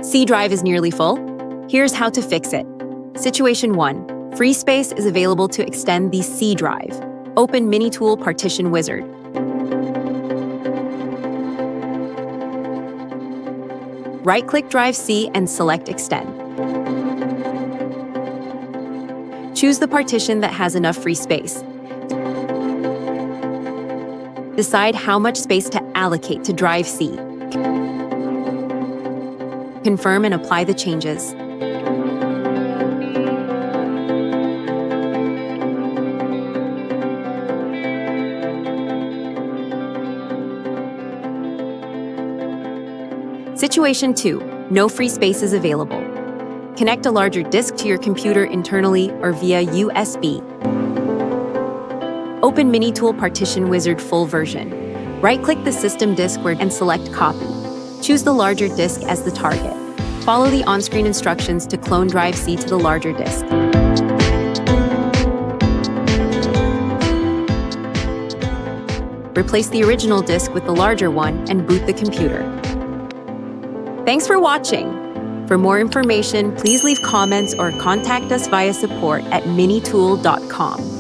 C drive is nearly full? Here's how to fix it. Situation 1. Free space is available to extend the C drive. Open Minitool Partition Wizard. Right-click Drive C and select Extend. Choose the partition that has enough free space. Decide how much space to allocate to Drive C. Confirm and apply the changes. Situation 2. No free space is available. Connect a larger disk to your computer internally or via USB. Open Minitool Partition Wizard full version. Right-click the system disk and select Copy. Choose the larger disk as the target. Follow the on-screen instructions to clone Drive C to the larger disk. Replace the original disk with the larger one and boot the computer. Thanks for watching. For more information, please leave comments or contact us via support@minitool.com.